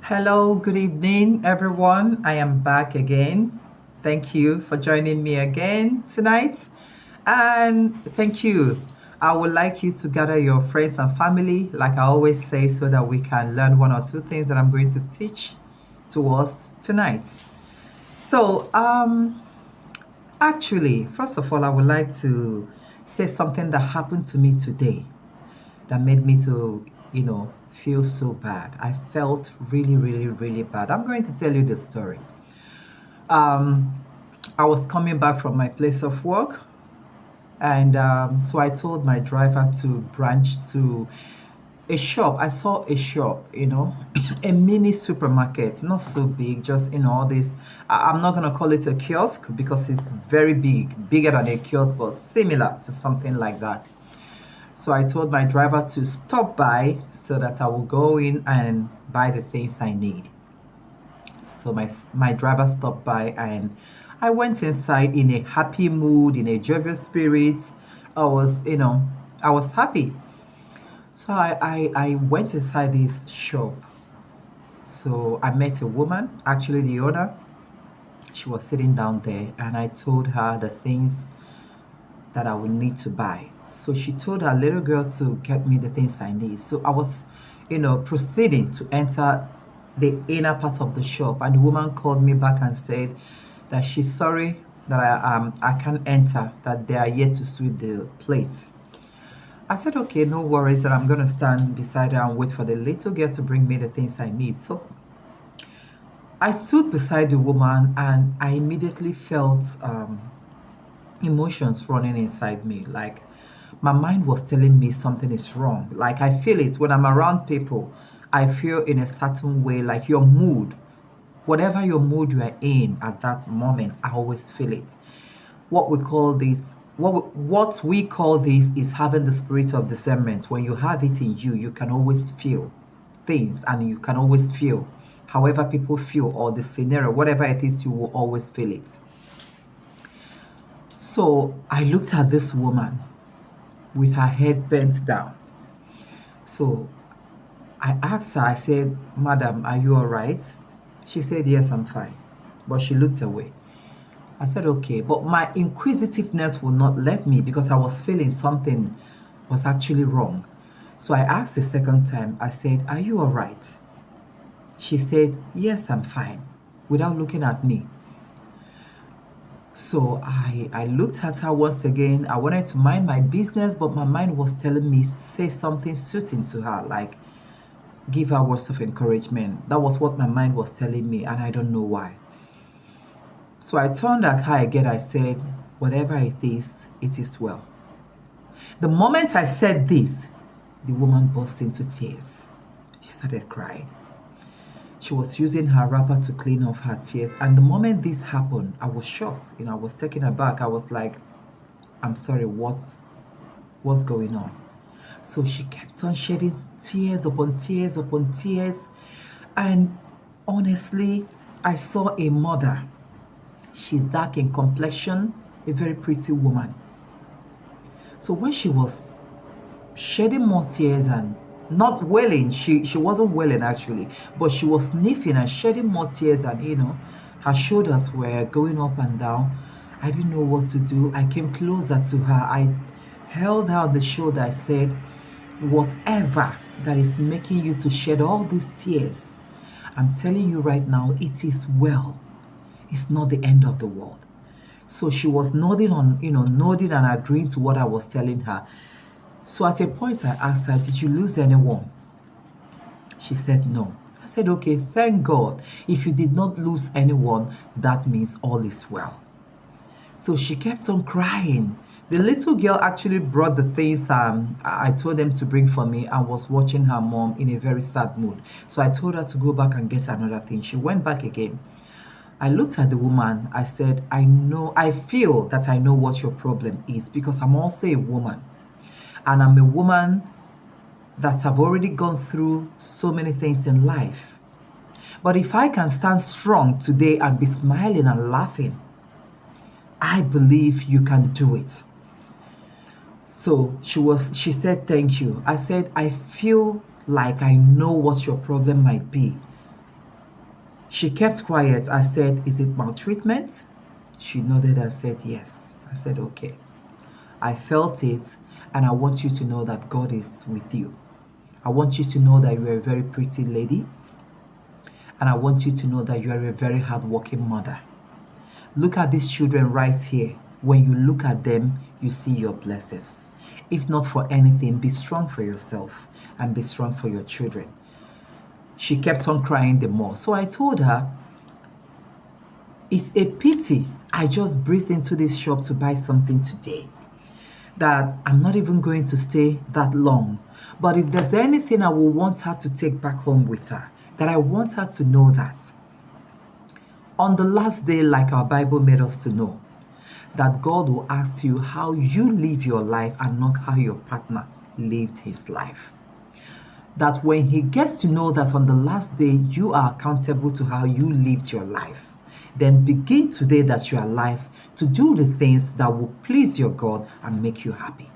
Hello, good evening, everyone. I am back again. Thank you for joining me again tonight. And thank you. I would like you to gather your friends and family, like I always say, so that we can learn one or two things that I'm going to teach to us tonight. So, actually, first of all, I would like to say something that happened to me today that made me to, feel so bad. I felt really, really, really bad. I'm going to tell you the story. Um, I was coming back from my place of work, and so I told my driver to branch to a shop. I saw a shop, a mini supermarket, not so big, just all this. I'm not gonna call it a kiosk because it's very big, bigger than a kiosk, but similar to something like that. So I told my driver to stop by so that I will go in and buy the things I need. So my driver stopped by and I went inside in a happy mood, in a jovial spirit. I was, I was happy. So I went inside this shop. So I met a woman, actually the owner. She was sitting down there and I told her the things that I would need to buy. So she told her little girl to get me the things I need. So I was, proceeding to enter the inner part of the shop, and the woman called me back and said that she's sorry that I can't enter, that they are yet to sweep the place. I said, okay, no worries, that I'm gonna stand beside her and wait for the little girl to bring me the things I need. So I stood beside the woman and I immediately felt emotions running inside me. Like my mind was telling me something is wrong. Like I feel it when I'm around people. I feel in a certain way, like your mood, whatever your mood you are in at that moment, I always feel it. What we call this, what we call this is having the spirit of discernment. When you have it in you, you can always feel things and you can always feel however people feel or the scenario, whatever it is, you will always feel it. So I looked at this woman with her head bent down. So I asked her, I said, Madam, are you all right? She said, yes, I'm fine. But she looked away. I said, okay. But my inquisitiveness would not let me because I was feeling something was actually wrong. So I asked a second time, I said, are you all right? She said, yes, I'm fine, without looking at me. So I looked at her once again. I wanted to mind my business, but my mind was telling me say something soothing to her, like give her words of encouragement. That was what my mind was telling me, and I don't know why. So I turned at her again. I said, whatever it is well. The moment I said this, the woman burst into tears. She started crying. She was using her wrapper to clean off her tears. And the moment this happened, I was shocked. I was taken aback. I was like, I'm sorry, what's going on? So she kept on shedding tears upon tears upon tears. And honestly, I saw a mother. She's dark in complexion, a very pretty woman. So when she was shedding more tears and not wailing, she wasn't wailing actually, but she was sniffing and shedding more tears, and her shoulders were going up and down. I didn't know what to do. I came closer to her. I held her on the shoulder. I said, whatever that is making you to shed all these tears, I'm telling you right now, it is well. It's not the end of the world. So she was nodding and agreeing to what I was telling her. So at a point I asked her, did you lose anyone? She said no. I said, okay, thank God. If you did not lose anyone, that means all is well. So she kept on crying. The little girl actually brought the things I told them to bring for me and was watching her mom in a very sad mood. So I told her to go back and get another thing. She went back again. I looked at the woman. I said, I feel that I know what your problem is because I'm also a woman. And I'm a woman that have already gone through so many things in life. But if I can stand strong today and be smiling and laughing, I believe you can do it. So she said, thank you. I said, I feel like I know what your problem might be. She kept quiet. I said, "Is it maltreatment?" She nodded and said, "Yes." I said, "Okay. I felt it, and I want you to know that God is with you. I want you to know that you're a very pretty lady, and I want you to know that you are a very hardworking mother. Look at these children right here. When you look at them, you see your blessings. If not for anything, be strong for yourself and be strong for your children." She kept on crying the more. So I told her, "It's a pity I just breezed into this shop to buy something today, that I'm not even going to stay that long. But if there's anything I will want her to take back home with her, that I want her to know that on the last day, like our Bible made us to know, that God will ask you how you live your life and not how your partner lived his life. That when he gets to know that on the last day you are accountable to how you lived your life, then begin today that you are alive to do the things that will please your God and make you happy.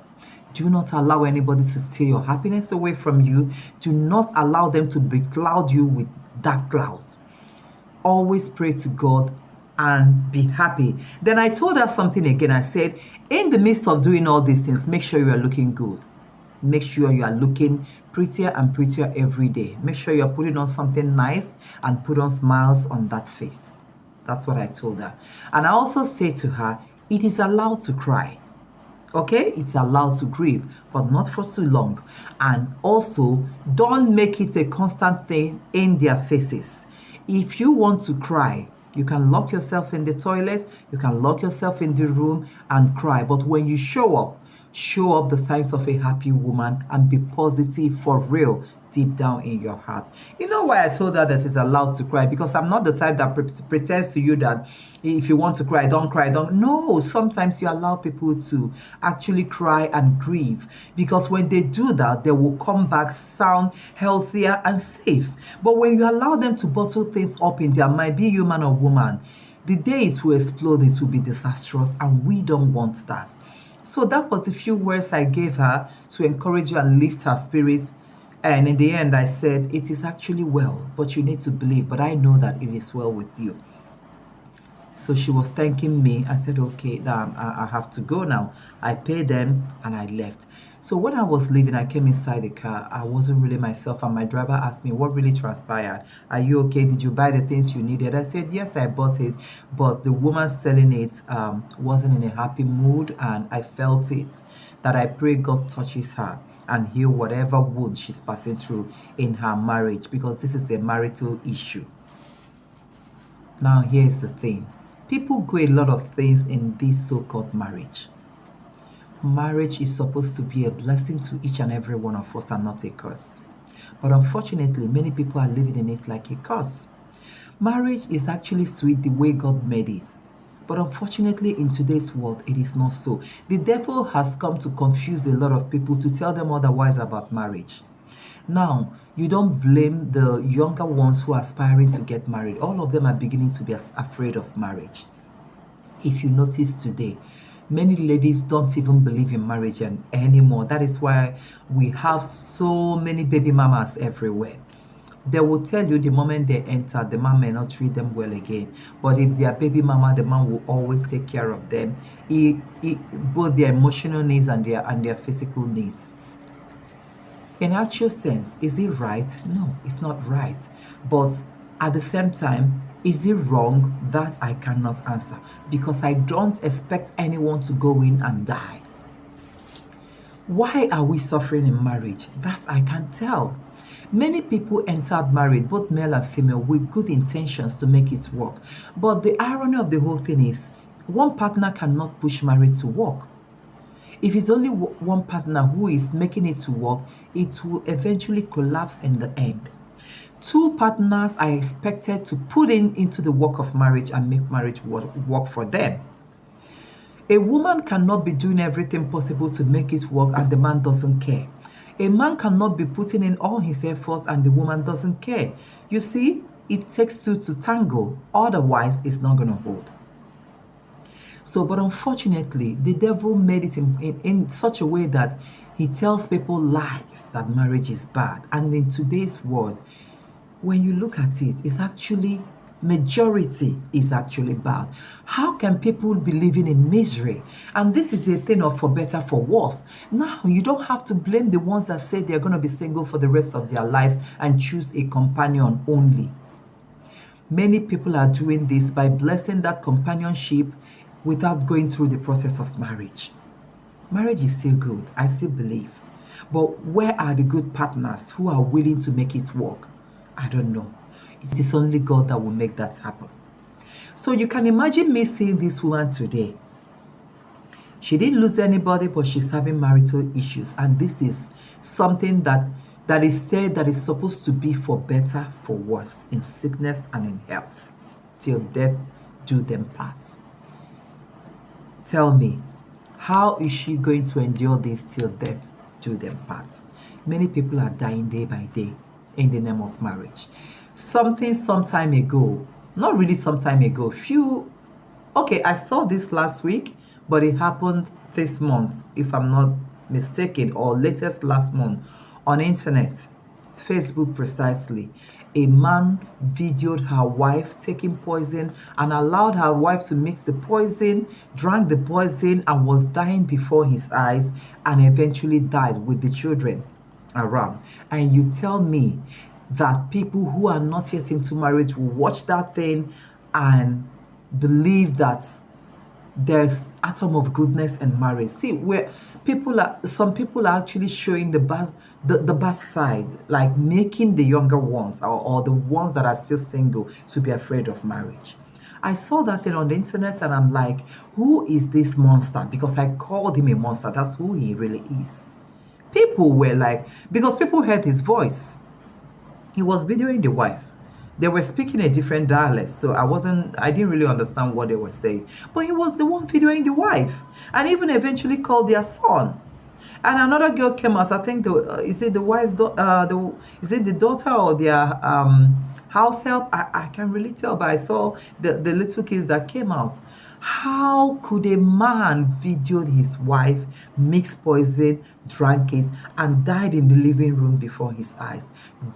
Do not allow anybody to steal your happiness away from you. Do not allow them to becloud you with dark clouds. Always pray to God and be happy." Then I told her something again. I said, in the midst of doing all these things, make sure you are looking good. Make sure you are looking prettier and prettier every day. Make sure you're putting on something nice and put on smiles on that face. That's what I told her. And I also say to her, it is allowed to cry. Okay, it's allowed to grieve, but not for too long. And also, don't make it a constant thing in their faces. If you want to cry, you can lock yourself in the toilet, you can lock yourself in the room and cry. But when you show up the signs of a happy woman and be positive for real deep down in your heart. You know why I told her that it's allowed to cry? Because I'm not the type that pretends to you that if you want to cry, don't cry. Don't. No, sometimes you allow people to actually cry and grieve, because when they do that, they will come back sound, healthier, and safe. But when you allow them to bottle things up in their mind, be you man or woman, the day it will explode, it will be disastrous, and we don't want that. So that was the few words I gave her to encourage her and lift her spirits. And in the end, I said, it is actually well, but you need to believe. But I know that it is well with you. So she was thanking me. I said, okay, I have to go now. I paid them and I left. So when I was leaving, I came inside the car. I wasn't really myself, and my driver asked me, what really transpired? Are you okay? Did you buy the things you needed? I said, yes, I bought it. But the woman selling it wasn't in a happy mood, and I felt it. That I pray God touches her and heal whatever wound she's passing through in her marriage, because this is a marital issue. Now, here's the thing. People go a lot of things in this so-called marriage. Marriage is supposed to be a blessing to each and every one of us and not a curse. But unfortunately, many people are living in it like a curse. Marriage is actually sweet the way God made it. But unfortunately, in today's world, it is not so. The devil has come to confuse a lot of people, to tell them otherwise about marriage. Now, you don't blame the younger ones who are aspiring to get married. All of them are beginning to be afraid of marriage. If you notice today, many ladies don't even believe in marriage anymore. That is why we have so many baby mamas everywhere. They will tell you the moment they enter, the man may not treat them well again. But if they are baby mama, the man will always take care of them, both their emotional needs and their physical needs. In actual sense, is it right? No, it's not right. But at the same time, is it wrong? That I cannot answer, because I don't expect anyone to go in and die. Why are we suffering in marriage? That I can't tell. Many people entered marriage, both male and female, with good intentions to make it work. But the irony of the whole thing is, one partner cannot push marriage to work. If it's only one partner who is making it to work, it will eventually collapse in the end. Two partners are expected to put into the work of marriage and make marriage work for them. A woman cannot be doing everything possible to make it work and the man doesn't care. A man cannot be putting in all his efforts and the woman doesn't care. You see, it takes two to tango. Otherwise, it's not going to hold. So, but unfortunately, the devil made it in such a way that he tells people lies that marriage is bad. And in today's world, when you look at it, it's actually Majority is actually bad. How can people be living in misery? And this is a thing of for better, for worse. Now, you don't have to blame the ones that say they're going to be single for the rest of their lives and choose a companion only. Many people are doing this by blessing that companionship without going through the process of marriage. Marriage is still good, I still believe. But where are the good partners who are willing to make it work? I don't know. It is only God that will make that happen. So you can imagine me seeing this woman today. She didn't lose anybody, but she's having marital issues. And this is something that is said that is supposed to be for better, for worse, in sickness and in health, till death do them part. Tell me, how is she going to endure this till death do them part? Many people are dying day by day in the name of marriage. Something some time ago, not really some time ago, I saw this last week, but it happened this month, if I'm not mistaken, or latest last month on internet, Facebook precisely. A man videoed her wife taking poison and allowed her wife to mix the poison, drank the poison, and was dying before his eyes, and eventually died with the children around. And you tell me that people who are not yet into marriage will watch that thing and believe that there's atom of goodness in marriage. See, where some people are actually showing the bad side, like making the younger ones or the ones that are still single to be afraid of marriage. I saw that thing on the internet and I'm like, who is this monster? Because I called him a monster. That's who he really is. People were like, because people heard his voice. He was videoing the wife. They were speaking a different dialect, so I didn't really understand what they were saying. But he was the one videoing the wife, and even eventually called their son. And another girl came out. I think is it the wife's is it the daughter or their house help? I can't really tell, but I saw the little kids that came out. How could a man videoed his wife, mixed poison, drank it, and died in the living room before his eyes?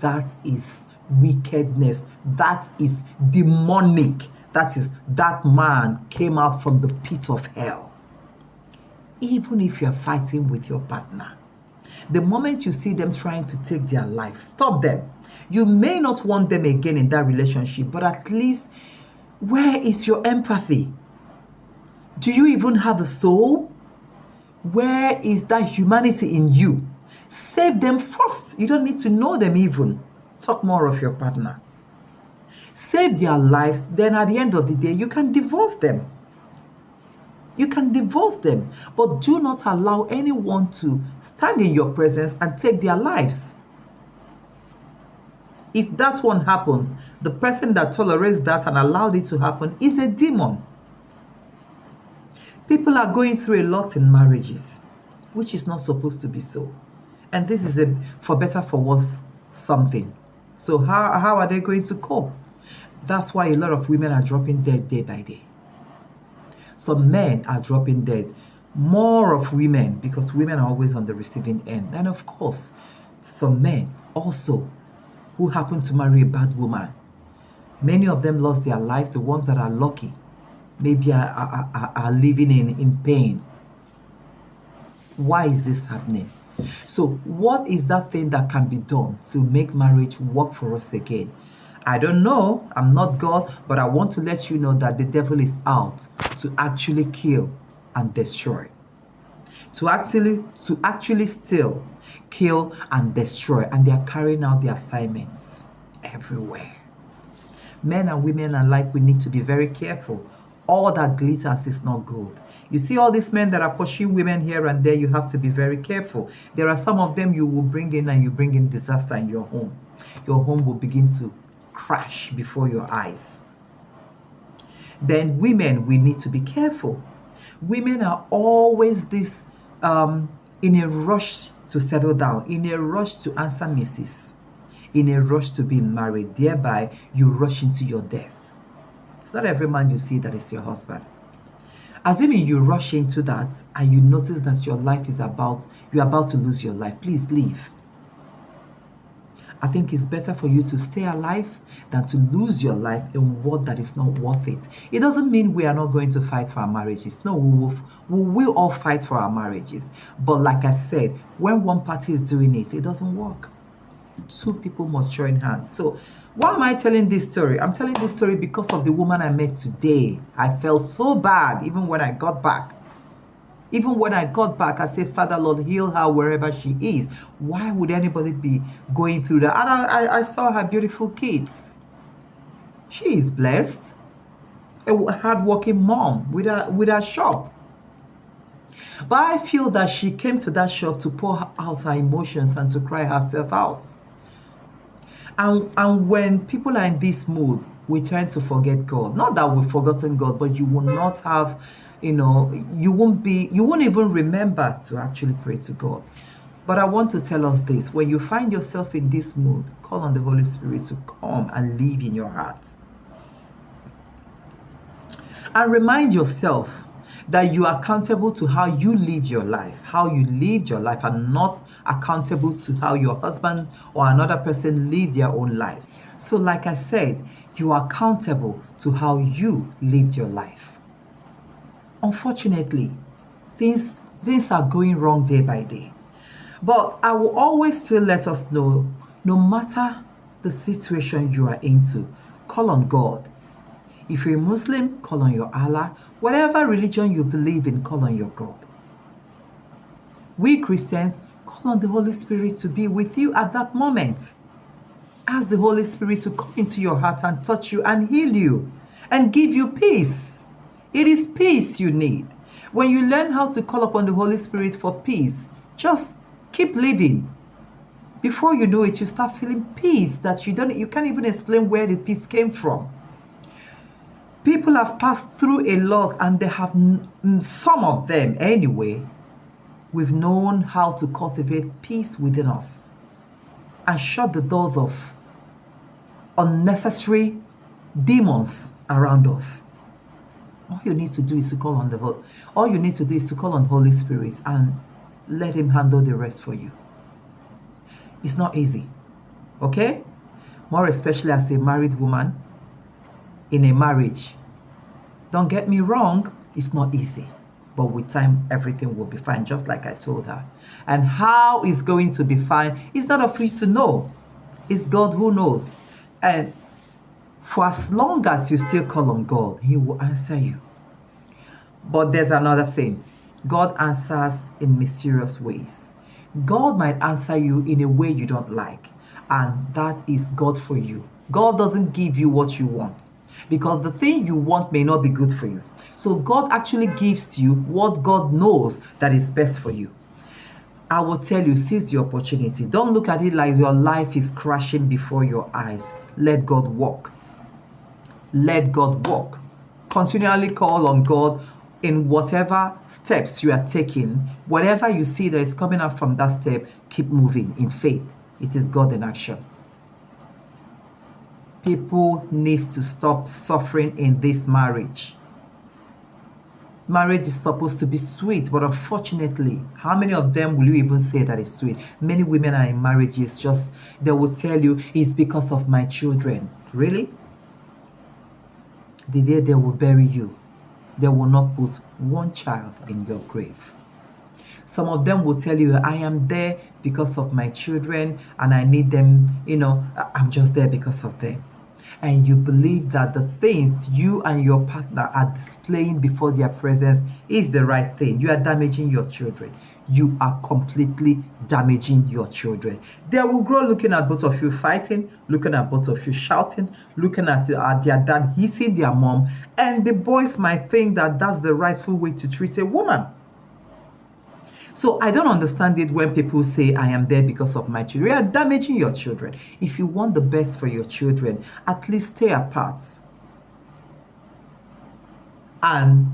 That is wickedness. That is demonic. That man came out from the pit of hell. Even if you're fighting with your partner, the moment you see them trying to take their life, stop them. You may not want them again in that relationship, but at least, where is your empathy? Do you even have a soul? Where is that humanity in you? Save them first. You don't need to know them even. Talk more of your partner. Save their lives, then at the end of the day, you can divorce them. You can divorce them, but do not allow anyone to stand in your presence and take their lives. If that one happens, the person that tolerates that and allowed it to happen is a demon. People are going through a lot in marriages, which is not supposed to be so. And this is a for better, for worse something. So how are they going to cope? That's why a lot of women are dropping dead day by day. Some men are dropping dead. More of women, because women are always on the receiving end. And of course, some men also who happen to marry a bad woman. Many of them lost their lives. The ones that are lucky maybe are living in pain. Why is this happening? So what is that thing that can be done to make marriage work for us again? I don't know. I'm not God, but I want to let you know that the devil is out to actually kill and destroy. To actually steal, kill, and destroy. And they are carrying out their assignments everywhere. Men and women alike, we need to be very careful. All that glitters is not gold. You see all these men that are pushing women here and there, you have to be very careful. There are some of them you will bring in and you bring in disaster in your home. Your home will begin to crash before your eyes. Then women, we need to be careful. Women are always this in a rush to settle down, in a rush to answer missus, in a rush to be married. Thereby, you rush into your death. It's not every man you see that is your husband. Assuming you rush into that and you notice that your life you're about to lose your life, please leave. I think it's better for you to stay alive than to lose your life in what that is not worth it. It doesn't mean we are not going to fight for our marriages. No, we will all fight for our marriages. But like I said, when one party is doing it, it doesn't work. Two people must join hands. So why am I telling this story? I'm telling this story because of the woman I met today. I felt so bad even when I got back. Even when I got back, I said, Father, Lord, heal her wherever she is. Why would anybody be going through that? And I saw her beautiful kids. She is blessed. A hardworking mom with a shop. But I feel that she came to that shop to pour out her emotions and to cry herself out. And when people are in this mood, we tend to forget God. Not that we've forgotten God, but you will not have, you won't even remember to actually pray to God. But I want to tell us this: when you find yourself in this mood, call on the Holy Spirit to come and live in your heart. And remind yourself that you are accountable to how you live your life, how you lived your life, and not accountable to how your husband or another person lived their own lives. So like I said, you are accountable to how you lived your life. Unfortunately, things are going wrong day by day. But I will always still let us know, no matter the situation you are into, call on God. If you're a Muslim, call on your Allah. Whatever religion you believe in, call on your God. We Christians, call on the Holy Spirit to be with you at that moment. Ask the Holy Spirit to come into your heart and touch you and heal you and give you peace. It is peace you need. When you learn how to call upon the Holy Spirit for peace, just keep living. Before you know it, you start feeling peace that you can't even explain where the peace came from. People have passed through a lot, and they have, some of them anyway, we've known how to cultivate peace within us and shut the doors of unnecessary demons around us. All you need to do is to call on Holy Spirit and let him handle the rest for you. It's not easy, okay? More especially as a married woman in a marriage. Don't get me wrong, it's not easy. But with time, everything will be fine, just like I told her. And how it's going to be fine, it's not up for you to know. It's God who knows. And for as long as you still call on God, he will answer you. But there's another thing. God answers in mysterious ways. God might answer you in a way you don't like, and that is God for you. God doesn't give you what you want, because the thing you want may not be good for you. So God actually gives you what God knows that is best for you. I will tell you, seize the opportunity. Don't look at it like your life is crashing before your eyes. Let God walk. Let God walk. Continually call on God in whatever steps you are taking. Whatever you see that is coming up from that step, keep moving in faith. It is God in action. People need to stop suffering in this marriage. Marriage is supposed to be sweet, but unfortunately, how many of them will you even say that it's sweet? Many women are in marriages, they will tell you it's because of my children. Really? The day they will bury you, they will not put one child in your grave. Some of them will tell you, I am there because of my children and I need them, I'm just there because of them. And you believe that the things you and your partner are displaying before their presence is the right thing. You are damaging your children. You are completely damaging your children. They will grow looking at both of you fighting, looking at both of you shouting, looking at their dad hissing their mom, and the boys might think that that's the rightful way to treat a woman. So I don't understand it when people say, I am there because of my children. You are damaging your children. If you want the best for your children, at least stay apart. And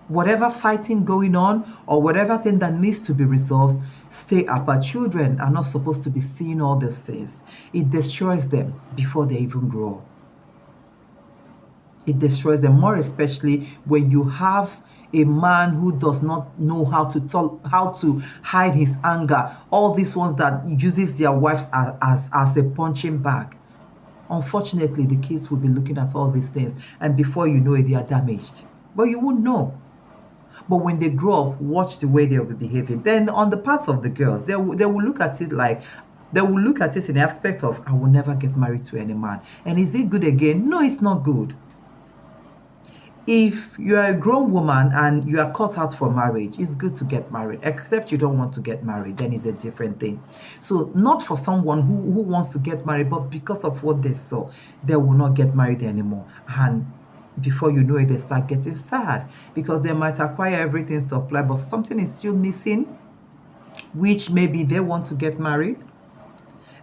whatever fighting going on or whatever thing that needs to be resolved, stay apart. Children are not supposed to be seeing all these things. It destroys them before they even grow up. It destroys them, more especially when you have a man who does not know how to hide his anger. All these ones that uses their wives as a punching bag. Unfortunately, the kids will be looking at all these things, and before you know it, they are damaged. But you won't know. But when they grow up, watch the way they'll be behaving. Then on the parts of the girls, they will look at it like, they will look at it in the aspect of, I will never get married to any man. And is it good again? No, it's not good. If you are a grown woman and you are cut out for marriage, it's good to get married, except you don't want to get married, then it's a different thing. So not for someone who wants to get married, but because of what they saw, they will not get married anymore. And before you know it, they start getting sad because they might acquire everything supply, but something is still missing, which maybe they want to get married.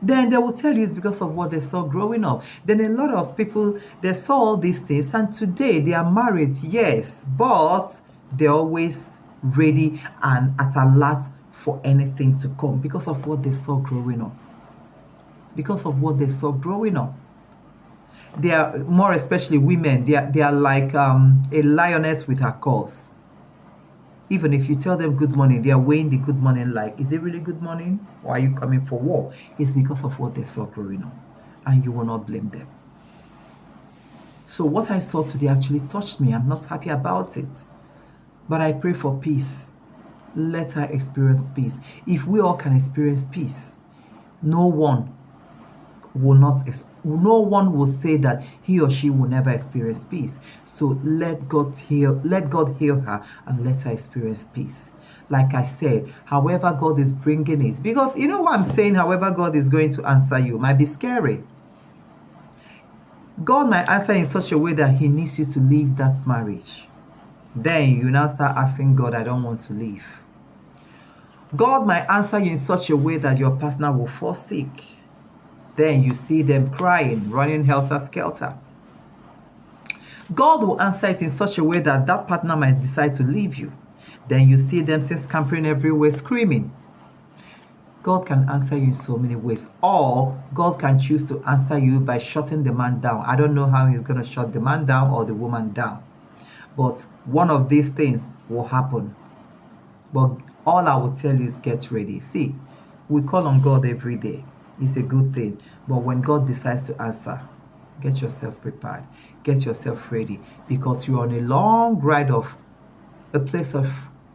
Then they will tell you it's because of what they saw growing up. Then a lot of people, they saw all these things, and today they are married, yes, but they're always ready and at alert for anything to come because of what they saw growing up. Because of what they saw growing up. They are, more especially women, they are like a lioness with her cubs. Even if you tell them good morning, they are weighing the good morning like, is it really good morning? Or are you coming for war? It's because of what they saw growing up. And you will not blame them. So what I saw today actually touched me. I'm not happy about it. But I pray for peace. Let her experience peace. If we all can experience peace, no one will say that he or she will never experience peace. So let God heal her and let her experience peace. Like I said, however God is bringing it, because you know what I'm saying, however God is going to answer you might be scary. God might answer in such a way that he needs you to leave that marriage. Then you now start asking God, I don't want to leave. God might answer you in such a way that your partner will fall sick. Then you see them crying, running helter-skelter. God will answer it in such a way that that partner might decide to leave you. Then you see them scampering everywhere, screaming. God can answer you in so many ways. Or God can choose to answer you by shutting the man down. I don't know how he's going to shut the man down or the woman down. But one of these things will happen. But all I will tell you is get ready. See, we call on God every day. It's a good thing. But when God decides to answer, get yourself prepared. Get yourself ready. Because you're on a long ride of a place of,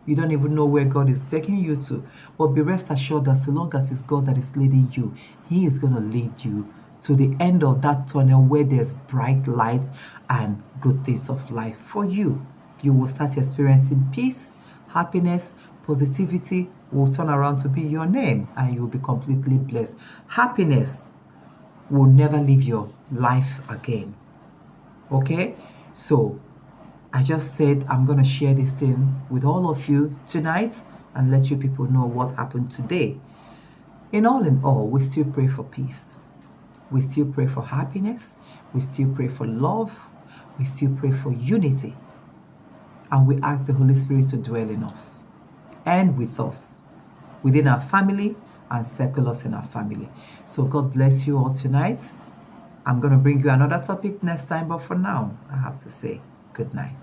you don't even know where God is taking you to. But be rest assured that so long as it's God that is leading you, he is going to lead you to the end of that tunnel where there's bright lights and good things of life for you. You will start experiencing peace, happiness, positivity will turn around to be your name and you will be completely blessed. Happiness will never leave your life again. Okay? So I just said I'm going to share this thing with all of you tonight and let you people know what happened today. In all, we still pray for peace. We still pray for happiness. We still pray for love. We still pray for unity. And we ask the Holy Spirit to dwell in us and with us, within our family, and circle us in our family. So God bless you all tonight. I'm going to bring you another topic next time, but for now, I have to say good night.